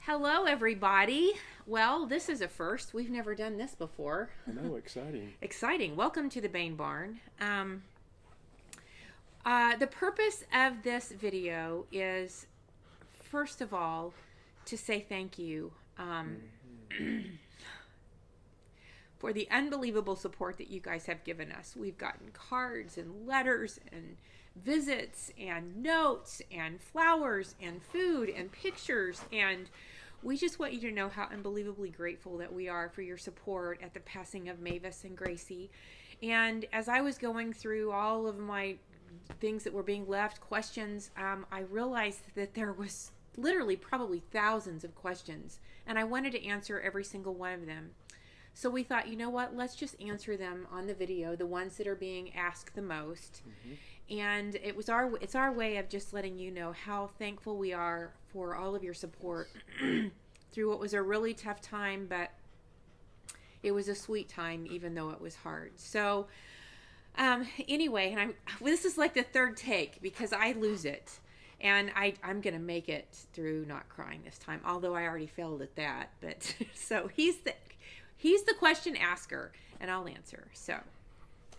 Hello, everybody. Well, this is a first. We've never done this before. I know, exciting. Exciting. Welcome to the Bain Barn. The purpose of this video is, first of all, to say thank you for the unbelievable support that you guys have given us. We've gotten cards and letters and visits and notes and flowers and food and pictures, and we just want you to know how unbelievably grateful that we are for your support at the passing of Mavis and Gracie. And as I was going through all of my things that were being left, questions, I realized that there was literally probably thousands of questions, and I wanted to answer every single one of them. So we thought, you know what, let's just answer them on the video, the ones that are being asked the most. And it's our way of just letting you know how thankful we are for all of your support through what was a really tough time, but it was a sweet time, even though it was hard. So anyway, and this is like the third take because I lose it. And I'm going to make it through not crying this time, although I already failed at that. But so he's the question asker, and I'll answer. So.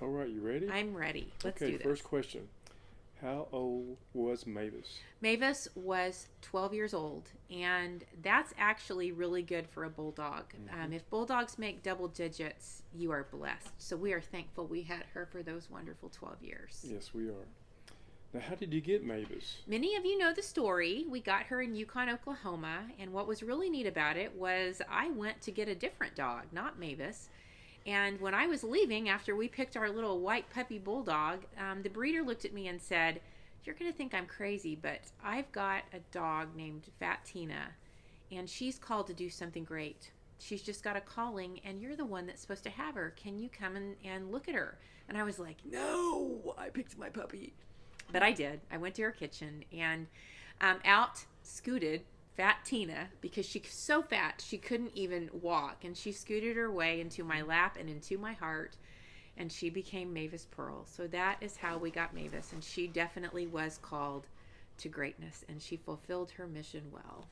All right, you ready? I'm ready. Let's do this. First question. How old was Mavis? Mavis was 12 years old, and that's actually really good for a bulldog. If bulldogs make double digits, you are blessed. So we are thankful we had her for those wonderful 12 years. Yes, we are. Now, how did you get Mavis? Many of you know the story. We got her in Yukon, Oklahoma, and what was really neat about it was I went to get a different dog, not Mavis. And when I was leaving, after we picked our little white puppy bulldog, the breeder looked at me and said, "You're going to think I'm crazy, but I've got a dog named Fat Tina, and she's called to do something great. She's just got a calling, and you're the one that's supposed to have her. Can you come and look at her?" And I was like, "No, I picked my puppy." But I did. I went to her kitchen, and out scooted Fat Tina, because she's so fat she couldn't even walk, and she scooted her way into my lap and into my heart, and she became Mavis Pearl. So that is how we got Mavis, and she definitely was called to greatness, and she fulfilled her mission well.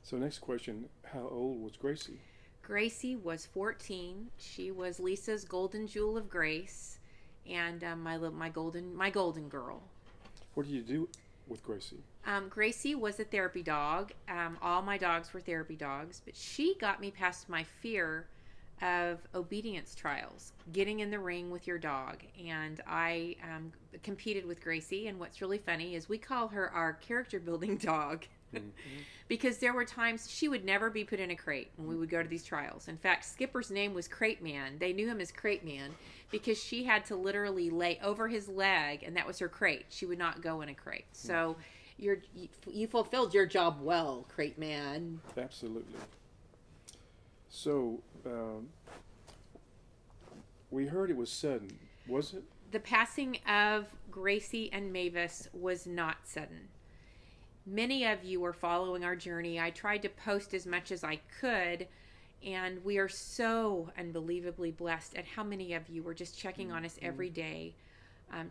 So next question, how old was Gracie? Gracie was 14. She was Lisa's golden jewel of grace, and my golden girl. What did you do with Gracie? Gracie was a therapy dog. All my dogs were therapy dogs, but she got me past my fear of obedience trials, getting in the ring with your dog. And I competed with Gracie, and what's really funny is we call her our character building dog. Because there were times she would never be put in a crate when we would go to these trials. In fact, Skipper's name was Crate Man. They knew him as Crate Man because she had to literally lay over his leg, and that was her crate. She would not go in a crate. So you fulfilled your job well, Crate Man. Absolutely. So we heard it was sudden, was it? The passing of Gracie and Mavis was not sudden. Many of you were following our journey. I tried to post as much as I could, and we are so unbelievably blessed at how many of you were just checking on us every day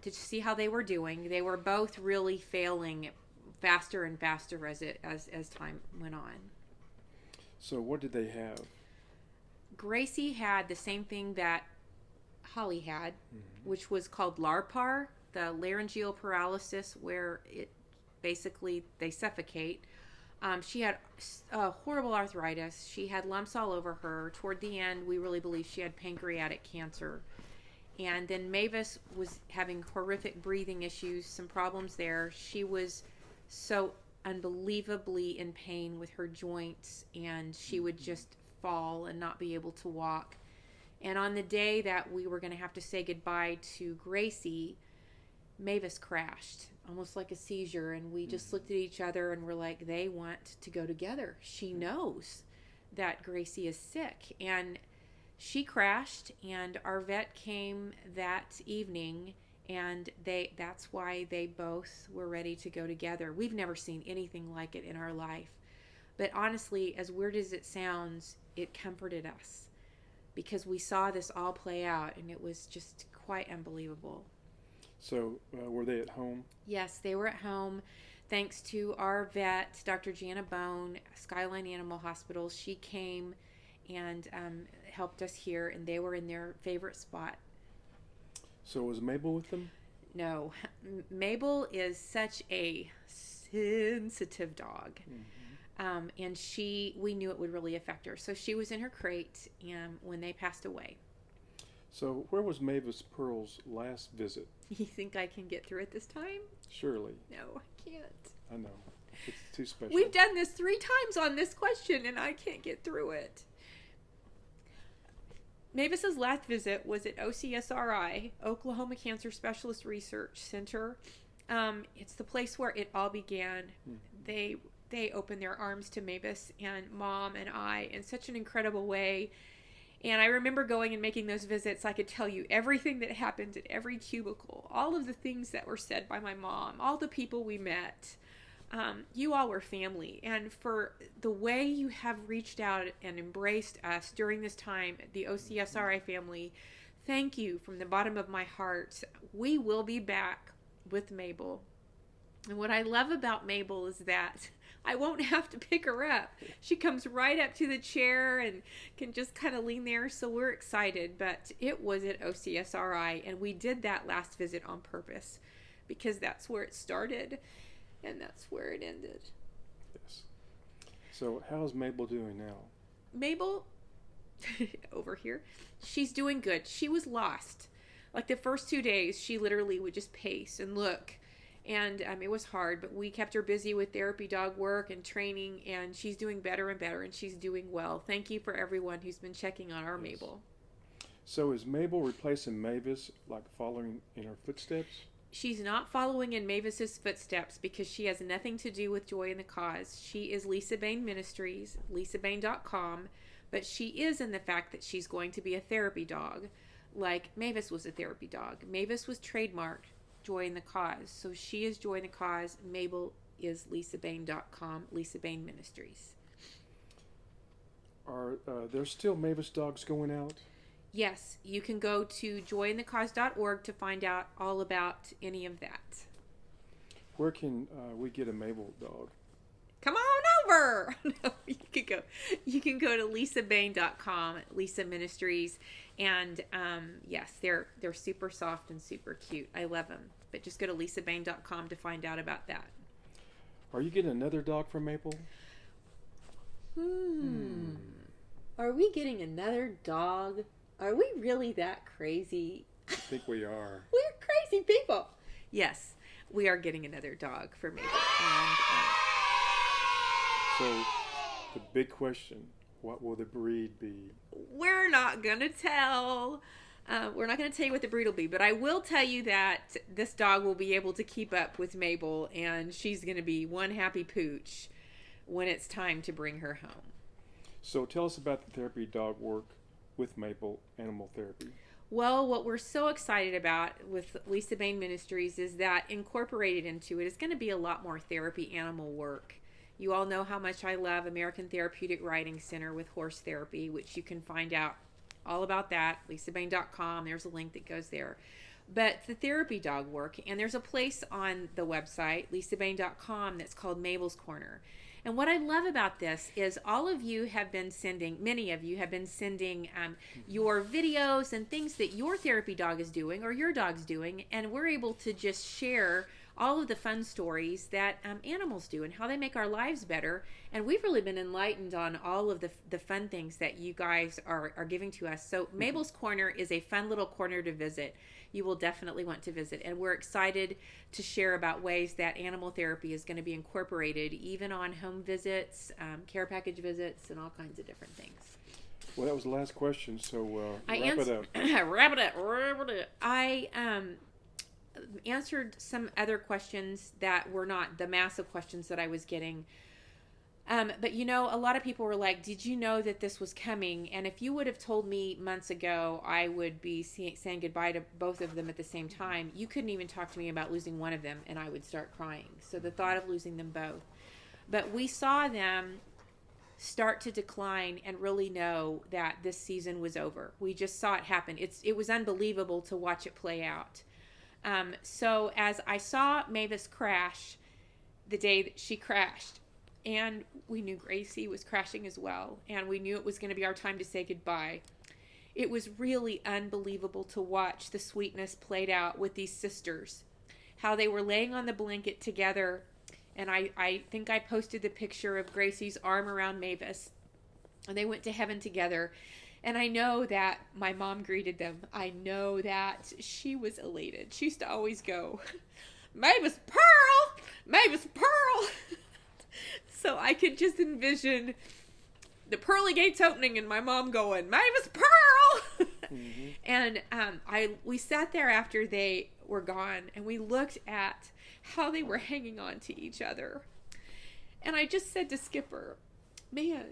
to see how they were doing. They were both really failing faster and faster as time went on. So what did they have? Gracie had the same thing that Holly had, which was called LARPAR, the laryngeal paralysis, where basically they suffocate. She had horrible arthritis. She had lumps all over her. Toward the end, we really believe she had pancreatic cancer. And then Mavis was having horrific breathing issues, some problems there. She was so unbelievably in pain with her joints, and she would just fall and not be able to walk. And on the day that we were going to have to say goodbye to Gracie, Mavis crashed, almost like a seizure, and we just looked at each other and were like, they want to go together. She knows that Gracie is sick, and she crashed, and our vet came that evening, and that's why they both were ready to go together. We've never seen anything like it in our life, but honestly, as weird as it sounds, it comforted us because we saw this all play out, and it was just quite unbelievable. So were they at home? Yes, they were at home. thanks to our vet, Dr. Jana Bone, Skyline Animal Hospital. She came and helped us here, and they were in their favorite spot. So was Mabel with them? No, Mabel is such a sensitive dog. And we knew it would really affect her. So she was in her crate when they passed away. So where was Mavis Pearl's last visit? You think I can get through it this time? Surely. No, I can't. I know. It's too special. We've done this 3 times on this question, and I can't get through it. Mavis's last visit was at OCSRI, Oklahoma Cancer Specialist Research Center. It's the place where it all began. They opened their arms to Mavis and Mom and I in such an incredible way. And I remember going and making those visits. I could tell you everything that happened at every cubicle, all of the things that were said by my mom, all the people we met. You all were family. And for the way you have reached out and embraced us during this time, the OCSRI family, thank you from the bottom of my heart. We will be back with Mabel. And what I love about Mabel is that I won't have to pick her up. She comes right up to the chair and can just kind of lean there. So we're excited. But it was at OCSRI, and we did that last visit on purpose because that's where it started and that's where it ended. Yes. So how's Mabel doing now? Mabel, over here, she's doing good. She was lost. Like the first 2 days, she literally would just pace and look. And it was hard, but we kept her busy with therapy dog work and training, and she's doing better and better, and she's doing well. Thank you for everyone who's been checking on our Mabel. So is Mabel replacing Mavis, like following in her footsteps? She's not following in Mavis's footsteps because she has nothing to do with Joy in the Cause. She is Lisa Bain Ministries, lisabain.com, but she is in the fact that she's going to be a therapy dog, like Mavis was a therapy dog. Mavis was trademarked Joy in the Cause. So she is Joy in the Cause. Mabel is lisabain.com, Lisa Bain Ministries. Are there still Mavis dogs going out? Yes, you can go to joyinthecause.org to find out all about any of that. Where can we get a Mabel dog? Come on over. No, you can go to lisabain.com, Lisa Ministries, and yes, they're super soft and super cute. I love them. But just go to lisabain.com to find out about that. Are you getting another dog for Mabel? Are we getting another dog? Are we really that crazy? I think we are. We're crazy people. Yes, we are getting another dog for Mabel. And, so, the big question, what will the breed be? We're not going to tell. We're not going to tell you what the breed will be, but I will tell you that this dog will be able to keep up with Mabel, and she's going to be one happy pooch when it's time to bring her home. So tell us about the therapy dog work with Mabel Animal Therapy. Well, what we're so excited about with Lisa Bain Ministries is that incorporated into it is going to be a lot more therapy animal work. You all know how much I love American Therapeutic Riding Center with horse therapy, which you can find out all about that, lisabain.com. There's a link that goes there. But the therapy dog work, and there's a place on the website, lisabain.com, that's called Mabel's Corner. And what I love about this is all of you have been sending, many of you have been sending your videos and things that your therapy dog is doing or your dog's doing, and we're able to just share all of the fun stories that animals do and how they make our lives better. And we've really been enlightened on all of the fun things that you guys are giving to us. So Mabel's Corner is a fun little corner to visit. You will definitely want to visit. And we're excited to share about ways that animal therapy is going to be incorporated even on home visits, care package visits, and all kinds of different things. Well, that was the last question, so wrap it up. Wrap it up. I answered some other questions that were not the massive questions that I was getting. But you know, a lot of people were like, did you know that this was coming? And if you would have told me months ago I would be saying goodbye to both of them at the same time, you couldn't even talk to me about losing one of them and I would start crying. So the thought of losing them both. But we saw them start to decline and really know that this season was over. We just saw it happen. It was unbelievable to watch it play out. So as I saw Mavis crash, the day that she crashed. And we knew Gracie was crashing as well. And we knew it was going to be our time to say goodbye. It was really unbelievable to watch the sweetness played out with these sisters. How they were laying on the blanket together. And I think I posted the picture of Gracie's arm around Mavis. And they went to heaven together. And I know that my mom greeted them. I know that she was elated. She used to always go, Mavis Pearl! Mavis Pearl! So I could just envision the pearly gates opening and my mom going, Mavis Pearl! Mm-hmm. And we sat there after they were gone and we looked at how they were hanging on to each other. And I just said to Skipper, man,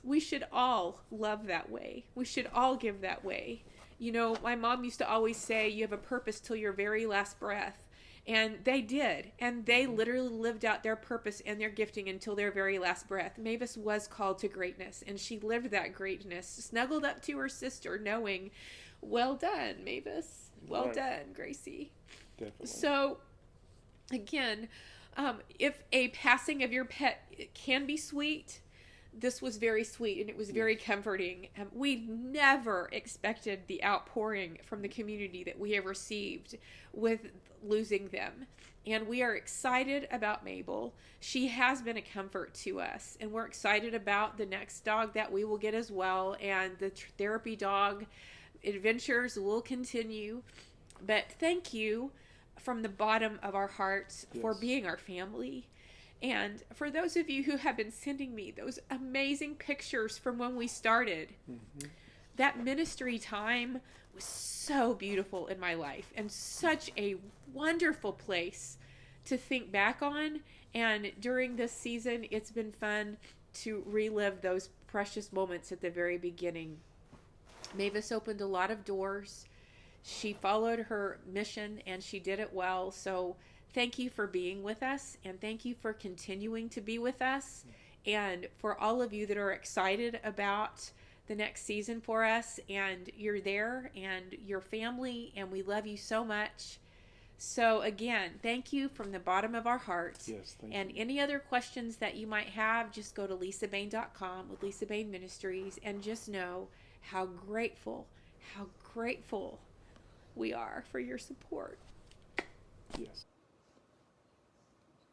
we should all love that way. We should all give that way. You know, my mom used to always say, you have a purpose till your very last breath. And they did. And they literally lived out their purpose and their gifting until their very last breath. Mavis was called to greatness, and she lived that greatness, snuggled up to her sister, knowing, well done, Mavis. Well done, Gracie. Definitely. So, again, if a passing of your pet can be sweet, this was very sweet and it was very comforting. We never expected the outpouring from the community that we have received with losing them. And we are excited about Mabel. She has been a comfort to us. And we're excited about the next dog that we will get as well. And the therapy dog adventures will continue. But thank you from the bottom of our hearts for being our family. And for those of you who have been sending me those amazing pictures from when we started, that ministry time was so beautiful in my life and such a wonderful place to think back on. And during this season, it's been fun to relive those precious moments at the very beginning. Mavis opened a lot of doors. She followed her mission and she did it well. So thank you for being with us, and thank you for continuing to be with us, and for all of you that are excited about the next season for us, and you're there, and your family, and we love you so much. So again, thank you from the bottom of our hearts. Yes, thank and you. Any other questions that you might have, just go to lisabain.com with Lisa Bain Ministries, and just know how grateful we are for your support. Yes.